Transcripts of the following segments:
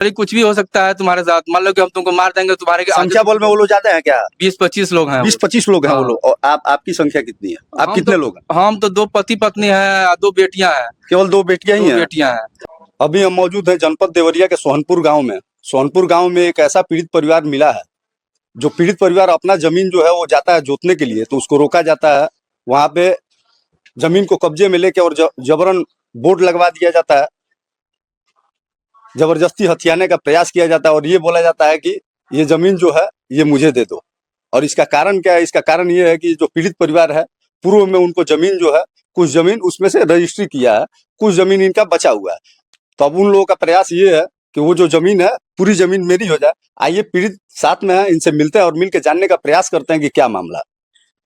अरे कुछ भी हो सकता है तुम्हारे साथ, मान लो कि हम तुमको मार देंगे, तुम्हारे संख्या बल में वो लोग ज्यादा है क्या? 20-25 लोग हैं। 20-25 लोग हैं वो हाँ। लोग। और आपकी संख्या कितनी है? आप कितने लोग हैं? हम तो 2 पति पत्नी है, 2 बेटियां हैं। केवल 2 बेटियां ही 2 हैं? बेटियां हैं। अभी हम मौजूद हैं जनपद देवरिया के सोहनपुर गांव में। सोहनपुर गांव में एक ऐसा पीड़ित परिवार मिला है, जो पीड़ित परिवार अपना जमीन जो है वो जाता है जोतने के लिए, तो उसको रोका जाता है। वहां पे जमीन को कब्जे में लेके और जबरन बोर्ड लगवा दिया जाता है, जबरदस्ती हथियाने का प्रयास किया जाता है और ये बोला जाता है कि ये जमीन जो है ये मुझे दे दो। और इसका कारण क्या है? इसका कारण ये है कि जो पीड़ित परिवार है, पूर्व में उनको जमीन जो है, कुछ जमीन उसमें से रजिस्ट्री किया है, कुछ जमीन इनका बचा हुआ है। तो अब उन लोगों का प्रयास ये है कि वो जो जमीन है, पूरी जमीन मेरी हो जाए। आइए पीड़ित साथ में है, इनसे मिलते हैं और मिलकर जानने का प्रयास करते हैं कि क्या मामला है।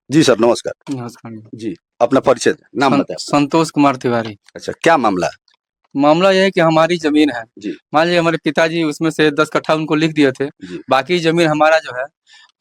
जी सर, नमस्कार। नमस्कार जी, अपना परिचय दें, नाम बताएं। संतोष कुमार तिवारी। अच्छा, क्या मामला है? मामला यह है कि हमारी जमीन है, जी मान लीजिए हमारे पिताजी उसमें से 10 कट्ठा उनको लिख दिए थे, जी बाकी जमीन हमारा जो है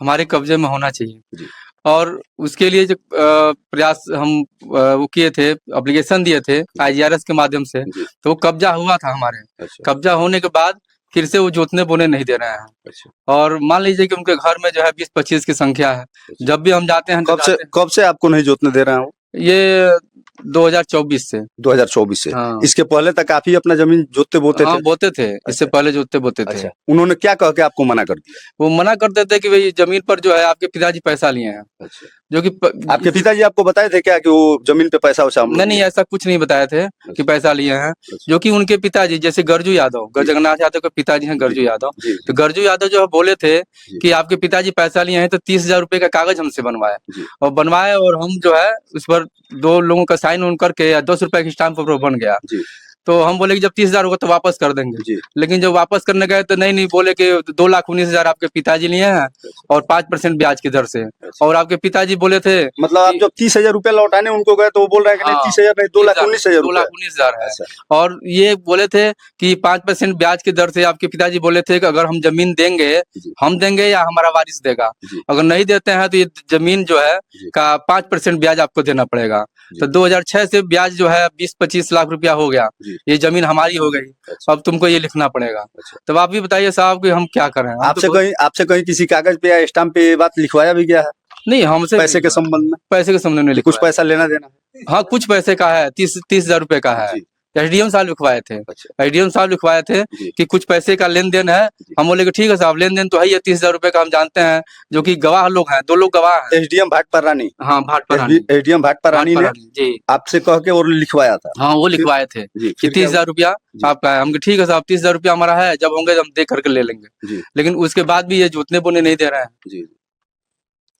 हमारे कब्जे में होना चाहिए। जी और उसके लिए जो प्रयास हम वो किए थे, एप्लीकेशन दिए थे IGRS के माध्यम से, जी। तो वो कब्जा हुआ था हमारे। अच्छा कब्जा होने के बाद फिर से वो जोतने बोने नहीं दे रहे हैं। अच्छा। और मान लीजिए कि उनके घर में जो है 20-25 की संख्या है। जब भी हम जाते हैं तो कब से आपको नहीं जोतने दे रहा हूँ? ये 2024 से। 2024 से? हाँ। इसके पहले तक आप ही अपना जमीन जोतते बोते हाँ, थे? बोते थे। इससे पहले जोतते बोते थे। अच्छा, उन्होंने क्या कह के आपको मना कर दिया? वो मना करते थे कि भाई जमीन पर जो है आपके पिताजी पैसा लिए हैं। अच्छा। जो कि आपके पिताजी आपको बताए थे क्या कि वो जमीन पे पैसा वैसा हम लोग नहीं, लिए? ऐसा कुछ नहीं बताए थे कि पैसा लिए हैं। अच्छा। जो कि उनके पिताजी जैसे गरजू यादव, जी। जगन्नाथ यादव के पिताजी हैं गरजू यादव। जी जी तो गरजू यादव जो है बोले थे जी कि आपके पिताजी पैसा लिए हैं, तो 30,000 रुपए का कागज हमसे बनवाए। जी और बनवाए और हम जो है उस पर 2 लोगों का साइन उन करके या 10 रुपए की स्टाम्प पेपर बन गया। जी तो हम बोले कि जब 30,000 होगा तो वापस कर देंगे। जी। लेकिन जब वापस करने गए तो नहीं बोले कि 2,19,000 आपके पिताजी लिए हैं और 5% ब्याज की दर से। अच्छा। और आपके पिताजी बोले थे मतलब आप जब 30,000 रुपया लौटाने उनको गए तो वो बोल रहे हैं कि नहीं, हाँ, 30,000 नहीं, 2,19,000 रुपया। 2,19,000 है। अच्छा। और ये बोले थे कि 5% ब्याज की दर से आपके पिताजी बोले थे कि अगर हम जमीन देंगे, जी हम देंगे या हमारा वारिस देगा। जी अगर नहीं देते हैं तो ये जमीन जो है जी का 5% ब्याज आपको देना पड़ेगा। जी। तो 2006 से ब्याज जो है 20-25 लाख रुपया हो गया। जी। ये जमीन हमारी हो गई। अच्छा। अब तुमको ये लिखना पड़ेगा। अच्छा। तब आप भी बताइए साहब कि हम क्या करें? आपसे कहीं किसी कागज पे या स्टाम्प पे ये बात लिखवाया भी गया है नहीं, हमसे पैसे के संबंध में? पैसे के संबंध में कि कुछ लिखवाया। पैसा लेना देना है? हाँ, कुछ पैसे का है, 30,000 रुपए का है। जी। एसडीएम साहब लिखवाए थे। अच्छा। एसडीएम साहब लिखवाए थे जी कि कुछ पैसे का लेन देन है। जी। हम बोले कि ठीक है साहब, लेन देन तो है ही है, 30,000 रुपए का हम जानते हैं। जो कि गवाह लोग हैं, 2 लोग गवाह हैं। एसडीएम भाटपाल रानी? हाँ, भाटपाल रानी। एसडीएम भाटपाल रानी ने जी आपसे कह के और लिखवाया था? हाँ, वो लिखवाए थे जी, कि 30,000 रुपया जी। आपका है। हम ठीक है साहब, 30,000 रुपया हमारा है, जब होंगे हम दे करके ले लेंगे। जी लेकिन उसके बाद भी ये जोतने बोने नहीं दे रहे हैं। जी।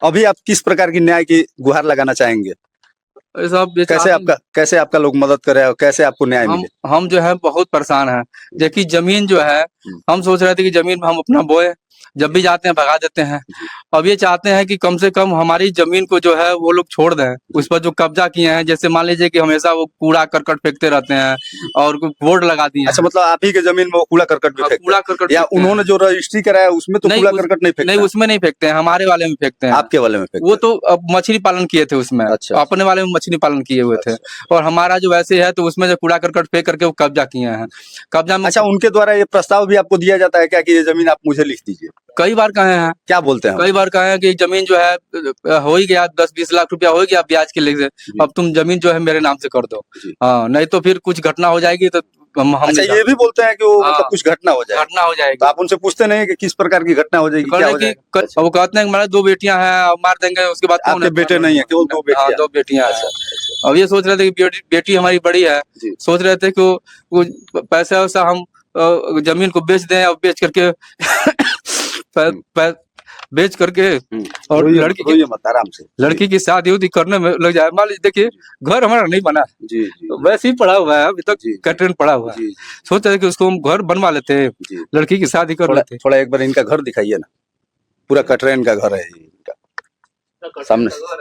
अभी आप किस प्रकार की न्याय की गुहार लगाना चाहेंगे? साहब कैसे आपका लोग मदद करे और कैसे आपको न्याय मिले? हम जो है बहुत परेशान हैं। देखिए जमीन जो है, हम सोच रहे थे कि जमीन हम अपना बोए, जब भी जाते हैं भगा देते हैं। अब ये चाहते हैं कि कम से कम हमारी जमीन को जो है वो लोग छोड़ दें। उस पर जो कब्जा किए हैं, जैसे मान लीजिए कि हमेशा वो कूड़ा करकट फेंकते रहते हैं और बोर्ड लगा दिए हैं। अच्छा, मतलब आप ही के जमीन में वो कूड़ा करकट भी फेंकते हैं? कूड़ा करकट या उन्होंने जो रजिस्ट्री कराया उसमें तो कूड़ा करकट नहीं फेंकते? नहीं, उसमें नहीं फेंकते हैं, हमारे वाले में फेंकते हैं। आपके वाले में फेंकते वो तो अब मछली पालन किए थे उसमें। अच्छा। अपने वाले में मछली पालन किए हुए थे। और हमारा जो वैसे है तो उसमें जो कूड़ा करकट फेंक करके वो कब्जा किए हैं। कब्जा में अच्छा, उनके द्वारा ये प्रस्ताव भी आपको दिया जाता है क्या कि ये जमीन आप मुझे लिख दीजिए? कई बार कहे हैं। क्या बोलते हैं? कई बार कहे हैं कि जमीन जो है हो ही गया, 10-20 लाख रुपया हो गया ब्याज के लिए, अब तुम जमीन जो है मेरे नाम से कर दो। हाँ, नहीं तो फिर कुछ घटना हो जाएगी तो हम अच्छा, ये भी बोलते हैं कि वो मतलब कुछ घटना हो जाएगी। तो आप उनसे पूछते नहीं कि किस प्रकार की घटना हो जाएगी, क्या हो जाएगा? वो कहते हैं हमारे 2 बेटियां हैं, मार देंगे, उसके बाद आपके बेटे नहीं है, केवल 2 बेटियां? हाँ, 2 बेटियां हैं। अब ये सोच रहे थे कि बेटी हमारी बड़ी है, सोच रहे थे कि वो पैसा वैसा हम जमीन को बेच दें और बेच करके बेच करके और लड़की की शादी उदी करने में लग जाए। मान लीजिए देखिए घर हमारा नहीं बना है, तो वैसे ही पड़ा हुआ है, अभी तक कैटरेन पड़ा हुआ है। सोच रहे कि उसको हम घर बनवा लेते हैं, लड़की की शादी कर लेते। थोड़ा एक बार इनका घर दिखाइए ना, पूरा कैटरेन का घर है इनका।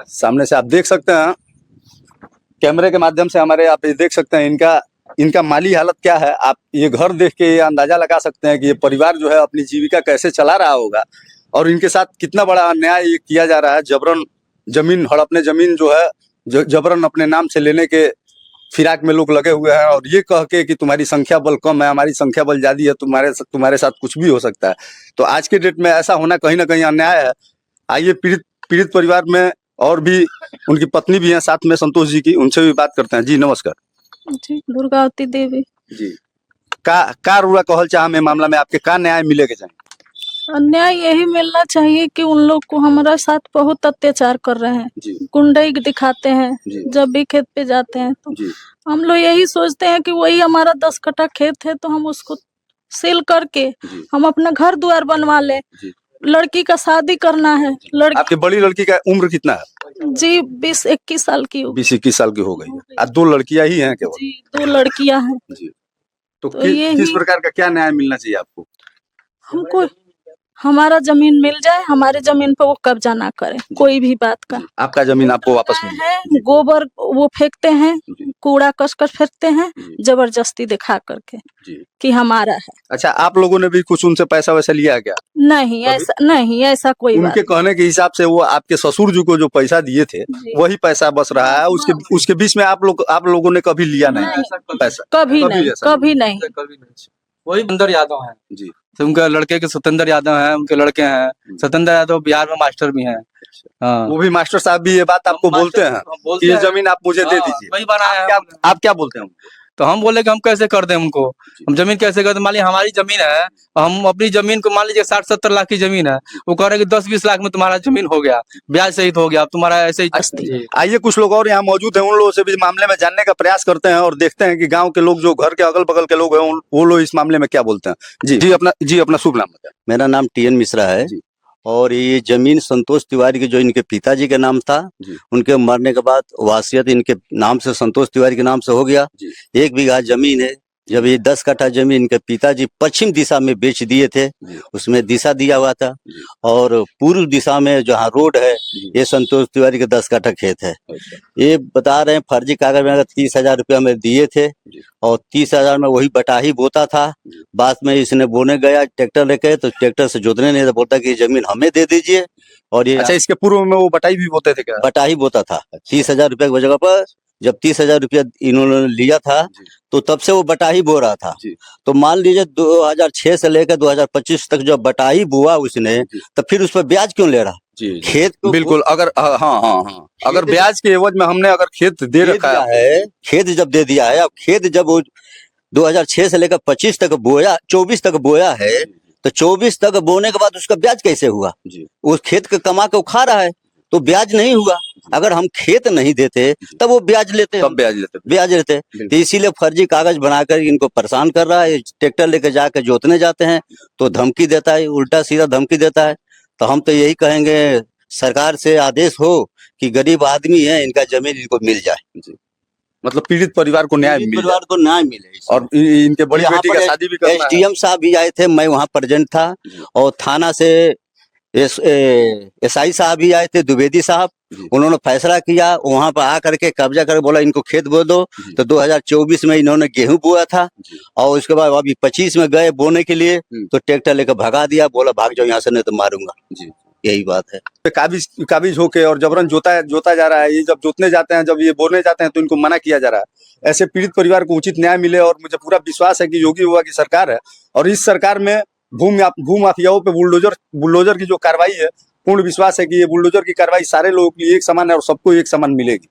सामने से आप देख सकते हैं, कैमरे के माध्यम से हमारे आप ये देख सकते हैं इनका माली हालत क्या है। आप ये घर देख के अंदाजा लगा सकते हैं कि ये परिवार जो है अपनी जीविका कैसे चला रहा होगा और इनके साथ कितना बड़ा अन्याय ये किया जा रहा है। जबरन जमीन हड़पने, जमीन जो है जबरन अपने नाम से लेने के फिराक में लोग लगे हुए हैं और ये कह के कि तुम्हारी संख्या बल कम है, हमारी संख्या बल ज्यादा है, तुम्हारे साथ कुछ भी हो सकता है। तो आज के डेट में ऐसा होना कहीं ना कहीं अन्याय है। आइए पीड़ित परिवार में और भी उनकी पत्नी भी हैं साथ में, संतोष जी की, उनसे भी बात करते हैं। जी नमस्कार जी, दुर्गावती देवी। जी। का रुआ कहल चाह में मामला में आपके का न्याय मिलेगा चाहिए? अन्याय यही मिलना चाहिए कि उन लोग को हमारा साथ बहुत अत्याचार कर रहे हैं, जी गुंडाई दिखाते हैं। जी जब भी खेत पे जाते हैं तो जी हम लोग यही सोचते हैं कि वही हमारा 10 कट्ठा खेत है तो हम उसको सेल करके जी हम अपना घर द्वार बनवा ले। जी। लड़की का शादी करना है। आपकी बड़ी लड़की का उम्र कितना है? जी 20-21 साल की हो 20-21 साल की हो गई है। आज 2 लड़कियां ही हैं केवल? जी, 2 लड़कियां हैं। जी। तो तो यही किस प्रकार का क्या न्याय मिलना चाहिए आपको? हमको हमारा जमीन मिल जाए, हमारे जमीन पे वो कब्जा ना करे कोई भी बात का। आपका जमीन आपको वापस मिल जाए। है गोबर वो फेंकते हैं, जी। कूड़ा कसकर फेंकते हैं जी। जबरदस्ती दिखा करके जी। कि हमारा है। अच्छा, आप लोगों ने भी कुछ उनसे पैसा वैसा लिया क्या? नहीं ऐसा कोई बात उनके कहने के हिसाब से वो आपके ससुर जी को जो पैसा दिए थे जी। वही पैसा बस रहा है, उसके बीच में आप लोगों ने कभी लिया नहीं पैसा? कभी नहीं, ऐसा कभी नहीं। कभी नहीं। वही सत्येंद्र यादव हैं जी। तो उनके लड़के के सत्येंद्र यादव हैं, उनके लड़के हैं। सत्येंद्र यादव बिहार में मास्टर भी हैं। हाँ, वो भी मास्टर साहब भी ये बात आपको बोलते हैं कि ये जमीन आप मुझे दे दीजिए? वही बनाया है। आप क्या बोलते हैं? तो हम बोले कि हम कैसे कर दें उनको, हम जमीन कैसे कर दें? मान लीजिए हमारी जमीन है, हम अपनी जमीन को मान लीजिए 60-70 लाख की जमीन है, वो कह रहे हैं कि 10-20 लाख में तुम्हारा जमीन हो गया, ब्याज सहित हो गया, अब तुम्हारा ऐसे ही। जी। आइए कुछ लोग और यहाँ मौजूद हैं, उन लोगों से भी मामले में जानने का प्रयास करते हैं और देखते हैं कि गांव के लोग जो घर के अगल बगल के लोग हैं वो लोग इस मामले में क्या बोलते हैं। जी अपना शुभ नाम बताएं। मेरा नाम TN मिश्रा है जी। और ये जमीन संतोष तिवारी की जो इनके पिताजी के नाम था, जी। उनके मरने के बाद वासियत इनके नाम से संतोष तिवारी के नाम से हो गया। जी। 1 बीघा जमीन है। जब ये 10 कट्ठा जमीन इनके पिताजी पश्चिम दिशा में बेच दिए थे, जी। उसमें दिशा दिया हुआ था, जी। और पूर्व दिशा में जहाँ रोड है जी। ये संतोष तिवारी के 10 कट्ठा खेत है। अच्छा। ये बता रहे हैं फर्जी कागज में अगर 30,000 रुपया में दिए थे जी। और 30,000 में वही बटाही बोता था। जी। बाद में इसने बोने गया ट्रैक्टर लेके, तो ट्रैक्टर से जोतने नहीं तो बोलता कि ये जमीन हमें दे दीजिए। और ये अच्छा, इसके पूर्व में वो बटाई भी बोते थे क्या? बटाही बोता था 30,000 रुपये की जगह पर। जब 30,000 रुपया इन्होंने लिया था जी। तो तब से वो बटाही बो रहा था। जी। तो मान लीजिए 2006 से लेकर 2025 तक जो बटाही बुआ उसने, तो फिर उस पर ब्याज क्यों ले रहा? जी। खेत को बिल्कुल, अगर हाँ अगर ब्याज के एवज में हमने अगर खेत दे रखा है, खेत जब दे दिया है, अब खेत जब वो 2006 से लेकर 25 तक बोया, 24 तक बोया है, तो 24 तक बोने के बाद उसका ब्याज कैसे हुआ? जी। उस खेत के कमा के वो खा रहा है तो ब्याज नहीं हुआ। अगर हम खेत नहीं देते तब वो ब्याज लेते, तब ब्याज लेते। तो इसीलिए फर्जी कागज बनाकर इनको परेशान कर रहा है। ट्रैक्टर लेकर जाकर जोतने जाते हैं तो धमकी देता है, उल्टा सीधा धमकी देता है। तो हम तो यही कहेंगे सरकार से आदेश हो कि गरीब आदमी है, इनका जमीन इनको मिल जाए। मतलब पीड़ित परिवार को न्याय मिले, परिवार को न्याय मिले। और इनके बड़ी बेटी का शादी भी करना है। SDM साहब भी आए थे, मैं वहाँ प्रेजेंट था, और थाना से SI साहब भी आए थे, द्विवेदी साहब। उन्होंने फैसला किया, वहां पर आकर के कब्जा करके बोला इनको खेत बो दो। तो 2024 में इन्होंने गेहूं बोया था, और उसके बाद अभी 25 में गए बोने के लिए तो ट्रैक्टर लेकर भगा दिया, बोला भाग जाओ यहाँ से नहीं तो मारूंगा। यही बात है। काबिज होके और जबरन जोता जा रहा है। ये जब जोतने जाते हैं, जब ये बोने जाते हैं तो इनको मना किया जा रहा है। ऐसे पीड़ित परिवार को उचित न्याय मिले, और मुझे पूरा विश्वास है कि योगी बाबा की सरकार है, और इस सरकार में भू माफियाओं पे बुलडोजर की जो कार्रवाई है, पूर्ण विश्वास है कि ये बुलडोजर की कार्रवाई सारे लोगों के लिए एक समान है और सबको एक समान मिलेगी।